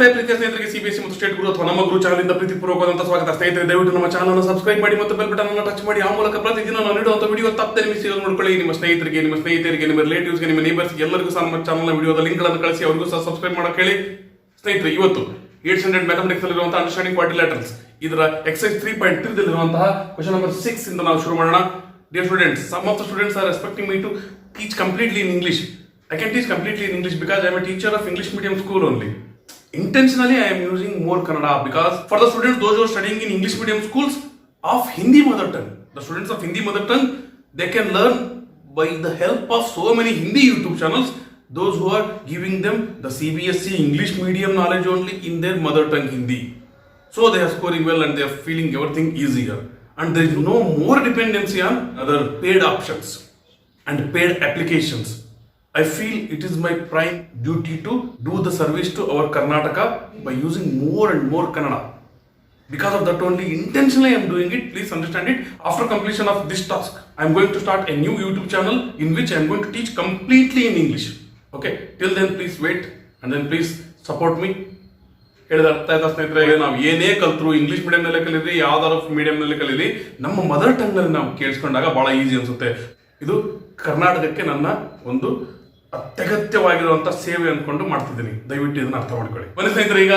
ಒಳ್ಳೆಯ ಪ್ರೀತಿಯ ಸ್ನೇಹಿತರಿಗೆ ಸಿಬಿಎಸ್ಸಿ ಮತ್ತು ಸ್ಟೇಟ್ ಗುರು ಅಥವಾ ನಮ್ಮ ಗುರು ಚಾನಲ್ ಪ್ರೀತಿಪೂರ್ವಕವಾದಂತಹ ಸ್ವಾಗತ. ಸ್ನೇಹಿತರೆ, ದಯವಿಟ್ಟು ನಮ್ಮ ಚಾನಲ್ ಸಬ್ಸ್ಕ್ರೈಬ್ ಮಾಡಿ ಮತ್ತು ಬೆಲ್ ಬಟನ್ ಅನ್ನು ಟಚ್ ಮಾಡಿ. ಆ ಮೂಲಕ ಪ್ರತಿದಿನ ನಾನು ನೀಡುವಂತಹ ವಿಡಿಯೋ ತಪ್ಪದೆ ಮಿಸ್ ನೋಡ್ಕೊಳ್ಳಿ. ನಿಮ್ಮ ಸ್ನೇಹಿತರಿಗೆ, ನಿಮ್ಮ ರಿಲೇಟಿವ್ಸ್ಗೆ, ನಿಮ್ಮ ನೇಬರ್ಸ್ಗೆ ಎಲ್ಲರಿಗೂ ಸಹ ನಮ್ಮ ಚಾನಲ್ನ ವಿಡಿಯೋದ ಲಿಂಕ್ ಗಳನ್ನು ಕಳಿಸಿ ಅವರಿಗೂ ಸಹ ಸಬ್ಸ್ಕ್ರೈಬ್ ಮಾಡಕ್ಕೆ ಹೇಳಿ. ಸ್ನೇಹಿತರೆ, ಇವತ್ತು 8th ಸ್ಟ್ಯಾಂಡರ್ಡ್ ಮ್ಯಾಥಮೆಟಿಕ್ಸ್ ಅಲ್ಲಿರುವಂತಹ ಅಂಡರ್ಸ್ಟ್ಯಾಂಡಿಂಗ್ ಕ್ವಾಡ್ರಿಲ್ಯಾಟರಲ್ಸ್ ಇದರ ಎಕ್ಸರ್ಸೈಸ್ 3.3 ದಲ್ಲಿರುವಂತಹ ಕ್ವೆಶ್ಚನ್ ನಂಬರ್ 6 ಇಂದ ನಾವು ಶುರು ಮಾಡೋಣ. Dear students, some of the students are expecting me to teach completely in English. I can teach completely in English because I am a teacher of English medium school only. Intentionally, I am using more Kannada because for the students, those who are studying in English medium schools of Hindi mother tongue, the students of Hindi mother tongue, they can learn by the help of so many Hindi YouTube channels. Those who are giving them the CBSE English medium knowledge only in their mother tongue Hindi. So they are scoring well and they are feeling everything easier. And there is no more dependency on other paid options and paid applications. I feel it is my prime duty to do the service to our Karnataka by using more and more Kannada. Because of that only, intentionally I am doing it. Please understand it. After completion of this task, I am going to start a new YouTube channel in which I am going to teach completely in English. Okay? Till then, please wait and then please support me. ಹೇಳಿದ ಅರ್ಥ ಆಯ್ತಾ ಸ್ನೇಹಿತರೆ? ನಾವು ಏನೇ ಕಲ್ತರು English ಮೀಡಿಯಂನಲ್ಲೇ ಕಲೀರಿ, ಯಾವ್ದಾದ್ರು ಮೀಡಿಯಂನಲ್ಲಿ ಕಲೀರಿ, ನಮ್ಮ ಮದರ್ ಟಂಗ್ನಲ್ಲಿ ನಾವು ಕೇಳಿಸ್ಕೊಂಡಾಗ ಬಹಳ ಈಸಿ ಅನ್ಸುತ್ತೆ. ಇದು ಕರ್ನಾಟಕಕ್ಕೆ ನನ್ನ ಒಂದು ಅತ್ಯಗತ್ಯವಾಗಿರುವಂತಹ ಸೇವೆ ಅನ್ಕೊಂಡು ಮಾಡ್ತಿದ್ದೀನಿ. ದಯವಿಟ್ಟು ಇದನ್ನ ಅರ್ಥ ಮಾಡ್ಕೊಳ್ಳಿ. ಬನ್ನಿ ಸ್ನೇಹಿತರೆ, ಈಗ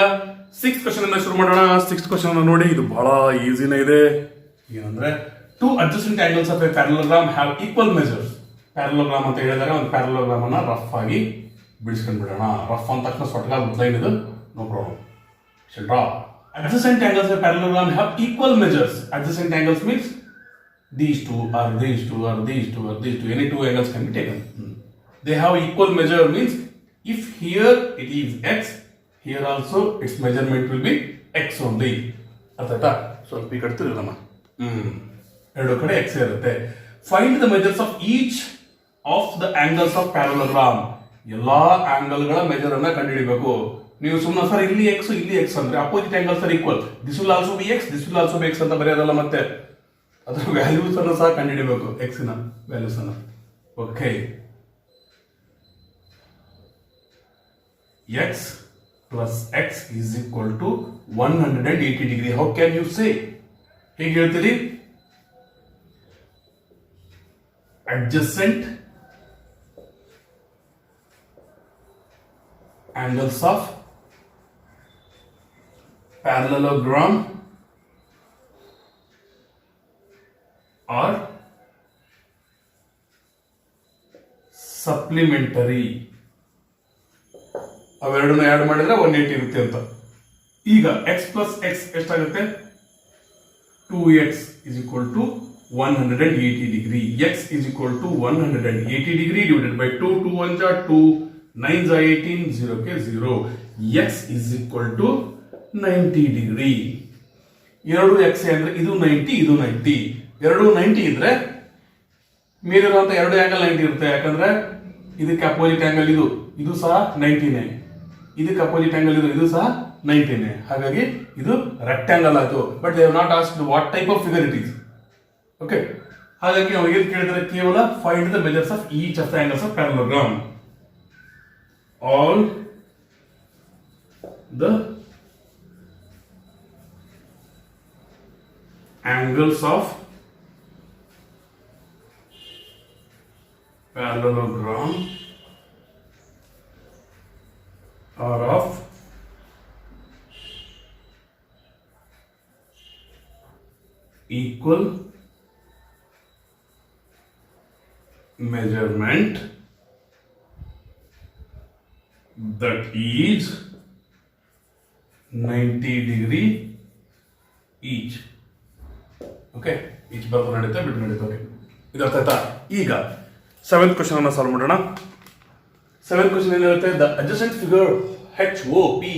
6th ಕ್ವೆಶ್ಚನ್ ಅನ್ನ ಶುರು ಮಾಡೋಣ. 6th ಕ್ವೆಶ್ಚನ್ ನೋಡಿ, ಇದು ಬಹಳ ಈಸಿನೇ ಇದೆ. ಏನಂದ್ರೆ, 2 adjacent angles of a parallelogram have equal measures. Parallelogram ಅಂತ ಹೇಳಿದಾಗ ಒಂದು ಪ್ಯಾರಲೋಗ್ರಾಮ್ ಅನ್ನ ರಫ್ ಆಗಿ ಬಿಡಿಸ್ಕೊಂಡು ಬಿಡೋಣ. ರಫ್ ಅಂದ ತಕ್ಷಣ ಸೊಟ್ಟ ಲೈನ್ ಇದು, no problem. Shall draw. Adjacent angles of a parallelogram have equal measures. Adjacent angles means these two or these two or these two or these two. Any two angles can be taken. They have equal measure means if here it is x, here also its measurement will be x only. ಅರ್ಥಾಯ್ತಾ? ಸ್ವಲ್ಪ ಈ ಕಡೆ ತಿರುಗಮ್ಮ. ಎರಡು ಕಡೆ x ಇರುತ್ತೆ. Find the measures of each of the angles of parallelogram. ಎಲ್ಲಾ angle ಗಳ measure ಅನ್ನ ಕಂಡುಹಿಡಿಯಬೇಕು. ನೀವು ಸುಮ್ಮನೆ ಸರ್ ಇಲ್ಲಿ ಎಕ್ಸ್ ಇಲ್ಲಿ ಎಕ್ಸ್ ಅಂದ್ರೆ opposite angles are equal, this will also be X, this will also be X ಅಂತ ಬರೆಯೋದಲ್ಲ, ಮತ್ತೆ ಅದರ ವ್ಯಾಲ್ಯೂಸ್ ಅನ್ನು ಸಹ ಕಂಡುಹಿಡಿಯಬೇಕು, ಎಕ್ಸ್ ನ ವ್ಯಾಲ್ಯೂಸ್ ಅನ್ನು. Okay, x plus x is equal to 180 degree. How can you say? ಹೇಗೆ ಹೇಳ್ತೀರಿ? adjacent angles of parallelogram are supplementary. ಅವೆರಡನ್ನ ಆಡ್ ಮಾಡಿದ್ರೆ 180 ಇರುತ್ತೆ ಅಂತ. ಈಗ x ಪ್ಲಸ್ ಎಕ್ಸ್ ಎಷ್ಟಾಗುತ್ತೆ? 2x is equal to 180 degree. X is equal to 180 degree divided by 2. 2 1 are 2, 9 are 18, 0 ke 0. X is equal to 90 degree. ಎರಡು x ಅಂದ್ರೆ ಇದು 90, ಇದು 90. ಎರಡು 90 ಇದ್ರೆ ಮೇಲಿರುವಂತ ಎರಡು ಆಂಗಲ್ 90 ಇರುತ್ತೆ. ಯಾಕಂದ್ರೆ ಇದಕ್ಕೆ ಅಪೋಸಿಟ್ ಆಂಗಲ್ ಇದು ಸಹ 90ನೇ, ಇದಕ್ಕೆ ಅಪೋಸಿಟ್ ಆಂಗಲ್ ಇದು ಸಹ 90ನೇ. ಹಾಗಾಗಿ ಇದು ರೆಕ್ಟಾಂಗಲ್ ಆಯ್ತು. But they have not asked what type of figure it is. Okay, ಹಾಗಾಗಿ ನಾವು ಏನು ಕೇಳಿದ್ರೆ ಕೇವಲ find the measures of each of the angles of parallelogram. All the angles of parallelogram are of equal measurement, that is 90 degree each. Okay, each ಬರ್ದು ನಡೀತಾ ಬಿಟ್ಟು ನಡೀತಾ. Okay, ಇದು ಅರ್ಥ ಆಯ್ತಾ? ಈಗ 7th ಕ್ವೆಶ್ಚನ್ ಅನ್ನ ಸಾಲ್ವ್ ಮಾಡೋಣ. 7th ಕ್ವೆಶ್ಚನ್ ಏನಿರುತ್ತೆ? The adjacent figure HOPE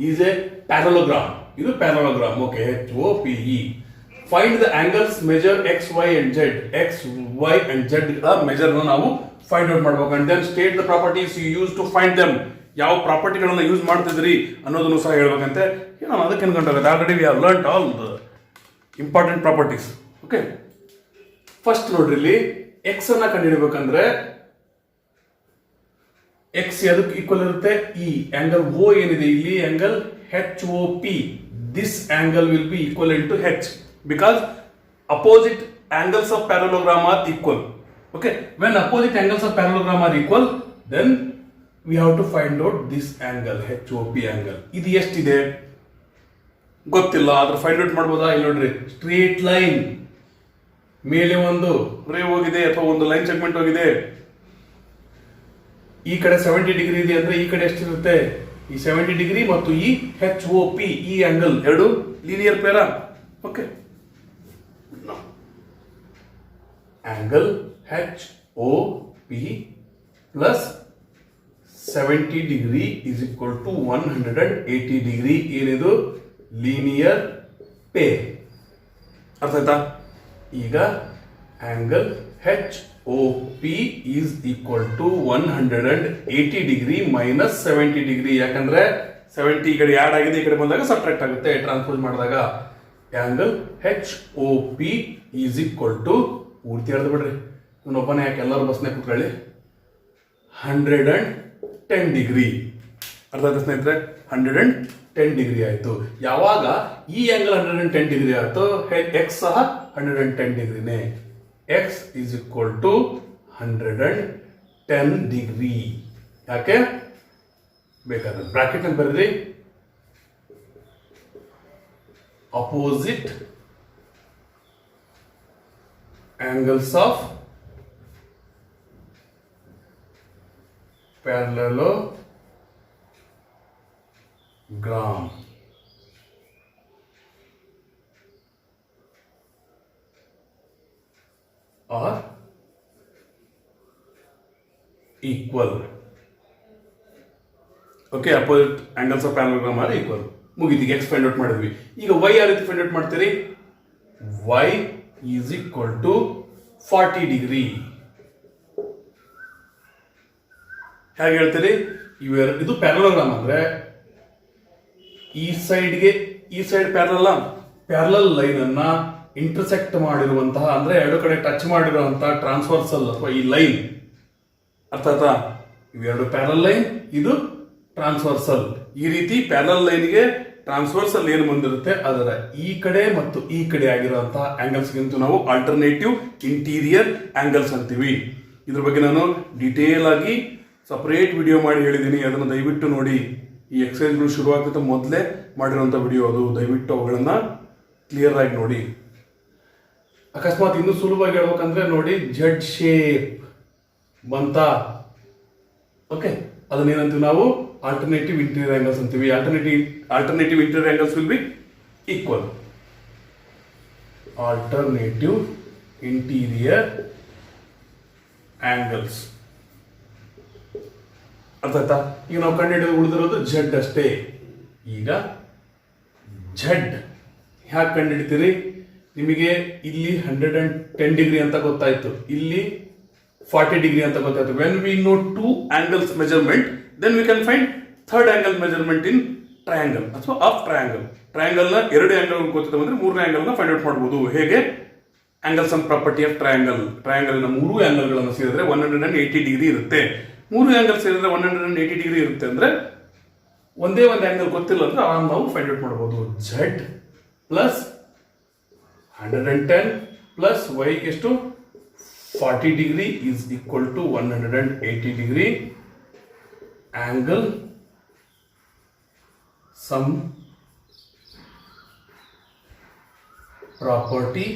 is a parallelogram. ಇದು parallelogram. Okay, HOPE. Find the angles measure x y and z. X y and z measure ನಾವು ಫೈಂಡ್ ಔಟ್ ಮಾಡ್ಬೇಕು. And then state the properties you use to find them. ಯಾವ ಪ್ರಾಪರ್ಟಿಗಳನ್ನ use ಮಾಡ್ತಿದ್ರಿ ಅನ್ನೋದನ್ನು ಸಹ ಹೇಳ್ಬೇಕಂತೆ. ನಾನು ಅದಕ್ಕೆ ಅನ್ಕೊಂಡಾಗುತ್ತೆ. Already we have learned all the important properties. Okay, first ನೋಡ್ರಿ, ಇಲ್ಲಿ ಎಕ್ಸ್ ಅನ್ನ ಕಂಡುಹಿಡಬೇಕಂದ್ರೆ ಎಕ್ಸ್ ಅದಕ್ಕೆ ಈಕ್ವಲ್ ಇರುತ್ತೆ ಈ ಆಂಗಲ್ ಓ ಏನಿದೆ ಇಲ್ಲಿ angle H O P this angle will be equal to H because opposite angles of parallelogram are equal. Okay, when opposite angles of parallelogram are equal, then we have to find out this angle HOP angle. ಇದು ಎಷ್ಟಿದೆ ಗೊತ್ತಿಲ್ಲ, ಆದ್ರೆ find out ಮಾಡ್ಬೋದಾ? ಇಲ್ಲಿ ನೋಡ್ರಿ, straight line ಮೇಲೆ ಒಂದು ರೇ ಹೋಗಿದೆ ಅಥವಾ ಒಂದು ಲೈನ್ ಸೆಗ್ಮೆಂಟ್ ಹೋಗಿದೆ, ಈ ಕಡೆ 70 ಡಿಗ್ರಿ ಇದೆ ಅಂದ್ರೆ ಈ ಕಡೆ ಎಷ್ಟಿರುತ್ತೆ? ಈ 70 ಡಿಗ್ರಿ ಮತ್ತು ಈ HOP ಈ ಆಂಗಲ್ ಎರಡು linear pair. Okay, angle HOP plus 70 degree is equal to 180 degree ಏನಿದು linear pair. ಅರ್ಥ ಆಯ್ತಾ? ಈಗ angle HOP is equal to 180 degree minus 70 degree. ಯಾಕಂದ್ರೆ 70 ಈ ಕಡೆ ಆಡ್ ಆಗಿದೆ, ಈ ಕಡೆ ಬಂದಾಗ ಸಬ್ಟ್ರಾಕ್ಟ್ ಆಗುತ್ತೆ ಟ್ರಾನ್ಸ್ಪೋಸ್ ಮಾಡಿದಾಗ. angle HOP is equal to ಪೂರ್ತಿ ಹೇಳ್ದು ಬಿಡ್ರಿ, ಇವನೊಬ್ಬನೇ ಯಾಕೆ ಎಲ್ಲರೂ ಬಸ್ನಾಗ ಕೂತ್ಕೊಳ್ಳಿ, 110 ಡಿಗ್ರಿ. ಅರ್ಥ ಆಯ್ತು ಸ್ನೇಹಿತರೆ? 110 ಡಿಗ್ರಿ ಆಯ್ತು. ಯಾವಾಗ ಈ ಆಂಗಲ್ 110 ಡಿಗ್ರಿ ಆಯ್ತು, ಎಕ್ಸ್ ಸಹ 110 ಡಿಗ್ರಿನೇ. X is equal to 110 degree. ಯಾಕೆ ಬೇಕಾದ್ರೆ ಬ್ರಾಕೆಟ್ ಅಂತ ಬರೀರಿ, opposite angles of parallelogram are equal. ಓಕೆ, opposite angles of parallelogram are equal. ಮುಗಿದೀಗ ಎಕ್ಸ್ ಫೈಂಡ್ ಔಟ್ ಮಾಡಿದ್ವಿ. ಈಗ ವೈ ಯಾವ ರೀತಿ ಫೈಂಡ್ ಔಟ್ ಮಾಡ್ತೀರಿ? Y is equal to 40 degree. ಹೇಗೆ ಹೇಳ್ತೀರಿ? ಇದು ಪ್ಯಾರಲೋಗ್ರಾಮ್ ಅಂದ್ರೆ ಈ ಸೈಡ್ಗೆ ಈ ಸೈಡ್ ಪ್ಯಾರಲಲ್ ಲೈನ್ ಅನ್ನ ಇಂಟರ್ಸೆಕ್ಟ್ ಮಾಡಿರುವಂತಹ, ಅಂದ್ರೆ ಎರಡು ಕಡೆ ಟಚ್ ಮಾಡಿರುವಂತಹ ಟ್ರಾನ್ಸ್ವರ್ಸಲ್ ಅಥವಾ ಈ ಲೈನ್. ಅರ್ಥ ಆಯ್ತಾ? ಇವೆರಡು ಪ್ಯಾರಲ್ ಲೈನ್, ಇದು ಟ್ರಾನ್ಸ್ವರ್ಸಲ್. ಈ ರೀತಿ ಪ್ಯಾರಲಲ್ ಲೈನ್ಗೆ ಟ್ರಾನ್ಸ್ವರ್ಸಲ್ ಏನು ಬಂದಿರುತ್ತೆ ಅದರ ಈ ಕಡೆ ಮತ್ತು ಈ ಕಡೆ ಆಗಿರುವಂತಹ ಆಂಗಲ್ಸ್ ಗಿಂತ ನಾವು ಆಲ್ಟರ್ನೇಟಿವ್ ಇಂಟೀರಿಯರ್ ಆಂಗಲ್ಸ್ ಅಂತೀವಿ. ಇದ್ರ ಬಗ್ಗೆ ನಾನು ಡಿಟೇಲ್ ಆಗಿ ಸಪರೇಟ್ ವಿಡಿಯೋ ಮಾಡಿ ಹೇಳಿದ್ದೀನಿ, ಅದನ್ನು ದಯವಿಟ್ಟು ನೋಡಿ. ಈ ಎಕ್ಸರ್ಸೈಸ್ಗಳು ಶುರುವಾಗ್ತಿದ್ದ ಮೊದಲೇ ಮಾಡಿರುವಂಥ ವಿಡಿಯೋ ಅದು, ದಯವಿಟ್ಟು ಅವುಗಳನ್ನ ಕ್ಲಿಯರ್ ಆಗಿ ನೋಡಿ. ಅಕಸ್ಮಾತ್ ಇನ್ನೂ ಸುಲಭವಾಗಿ ಹೇಳ್ಬೇಕಂದ್ರೆ ನೋಡಿ, ಜೆಡ್ ಶೇಪ್ ಬಂತ. ಓಕೆ, ಅದನ್ನೇನಂತೀವಿ ನಾವು? alternative interior angles ಅಂತೀವಿ. alternative interior angles will be equal. alternative interior angles. ಅರ್ಥ ಆಯ್ತಾ? ಈಗ ನಾವು ಕಂಡುಹಿಡಿದು ಉಳಿದಿರೋದು ಜೆಡ್ ಅಷ್ಟೇ. ಈಗ ಜೆಡ್ ಹ್ಯಾಕ್ ಕಂಡುಹಿಡಿತೀರಿ? ನಿಮಗೆ ಇಲ್ಲಿ 110 ಡಿಗ್ರಿ ಅಂತ ಗೊತ್ತಾಯ್ತು, ಇಲ್ಲಿ 40 ಡಿಗ್ರಿ ಅಂತ ಗೊತ್ತಾಯ್ತು. when we know two angles measurement, then we can find third angle measurement in triangle ಅಥವಾ of triangle. ಟ್ರಯಾಂಗಲ್ ನ ಎರಡು ಆಂಗಲ್ ಗೊತ್ತಿದೆ ಅಂದ್ರೆ ಮೂರನೇ ಆಂಗಲ್ ನ ಫೈಂಡ್ ಔಟ್ ಮಾಡಬಹುದು. ಹೇಗೆ? Angle sum property of triangle. Triangle ನ ಮೂರು ಆಂಗಲ್ ಗಳನ್ನು ಸೇರಿದ್ರೆ 180 ಡಿಗ್ರಿ ಇರುತ್ತೆ. ಮೂರು ಆಂಗಲ್ ಸೇರಿದ್ರೆ 180 ಡಿಗ್ರಿ ಇರುತ್ತೆ ಅಂದ್ರೆ ಒಂದೇ ಒಂದು ಆಂಗಲ್ ಗೊತ್ತಿಲ್ಲ ಅಂದ್ರೆ ಆರಾಮ್ ನಾವು ಫೈಂಡ್ ಔಟ್ ಮಾಡಬಹುದು. z ಪ್ಲಸ್ 110 ಪ್ಲಸ್ y ಎಷ್ಟು 40 degree is equal to 180 degree. angle some property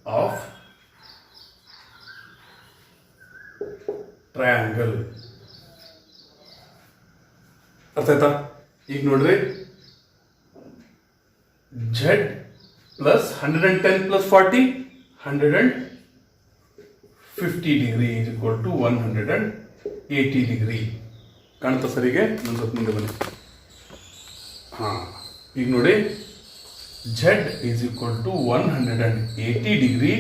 of triangle. ಅರ್ಥ ಆಯ್ತಾ? ಈಗ ನೋಡ್ರಿ, z plus 110 plus 40 150 degree is equal to 180 degree. ಕಾಣ್ತಾ ಸರಿಗೆ? ಒಂದು ಸ್ವಲ್ಪ ಮುಂದೆ ಬನ್ನಿ. ಈಗ ನೋಡಿ, z is equal to 180 degree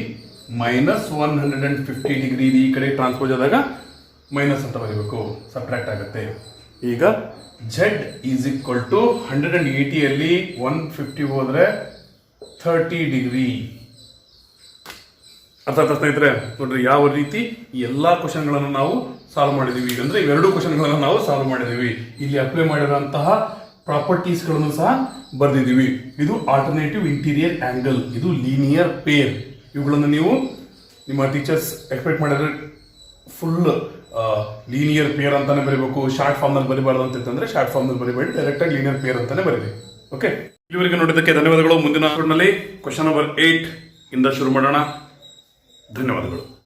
minus 150 degree. ಈ ಕಡೆ ಟ್ರಾನ್ಸ್ಪೋಸ್ ಆದಾಗ ಮೈನಸ್ ಅಂತ ಬರೀಬೇಕು, ಸಬ್ಟ್ರಾಕ್ಟ್ ಆಗುತ್ತೆ. ಈಗ z is equal to 180 ಅಲ್ಲಿ 150 ಹೋದ್ರೆ 30 ಡಿಗ್ರಿ. ಅರ್ಥಾತ್ ಸ್ನೇಹಿತರೆ ನೋಡ್ರಿ ಯಾವ ರೀತಿ ಈ ಎಲ್ಲಾ ಕ್ವಶನ್ಗಳನ್ನು ನಾವು ಸಾಲ್ವ್ ಮಾಡಿದೀವಿ ಅಂದ್ರೆ ಇವೆರಡು ಕ್ವಶನ್ಗಳನ್ನು ನಾವು ಸಾಲ್ವ್ ಮಾಡಿದೀವಿ. ಇಲ್ಲಿ ಅಪ್ಲೈ ಮಾಡಿರುವಂತಹ ಪ್ರಾಪರ್ಟೀಸ್ಗಳನ್ನು ಸಹ ಬರ್ದಿದ್ದೀವಿ. ಇದು ಆಲ್ಟರ್ನೇಟಿವ್ ಇಂಟೀರಿಯರ್ ಆಂಗಲ್, ಇದು ಲೀನಿಯರ್ ಪೇರ್. ಇವುಗಳನ್ನು ನೀವು ನಿಮ್ಮ ಟೀಚರ್ಸ್ ಎಕ್ಸ್ಪೆಕ್ಟ್ ಮಾಡಿದ್ರೆ ಫುಲ್ ಲೀನಿಯರ್ ಪೇರ್ ಅಂತಾನೆ ಬರೀಬೇಕು. ಶಾರ್ಟ್ ಫಾರ್ಮ್ ನಲ್ಲಿ ಬರೀಬಾರ್ದು ಅಂತಂದ್ರೆ ಶಾರ್ಟ್ ಫಾರ್ಮ್ ನಲ್ಲಿ ಬರೀಬೇಡಿ, ಡೈರೆಕ್ಟ್ ಆಗಿ ಲೀನಿಯರ್ ಪೇರ್ ಅಂತಾನೆ ಬರೀರಿ. ಓಕೆ, ಇಲ್ಲಿವರೆಗೆ ನೋಡಿದ್ದಕ್ಕೆ ಧನ್ಯವಾದಗಳು. ಮುಂದಿನ ಎಪಿಸೋಡ್ನಲ್ಲಿ ಕ್ವಶನ್ ನಂಬರ್ 8 ಇಂದ ಶುರು ಮಾಡೋಣ. ಧನ್ಯವಾದಗಳು.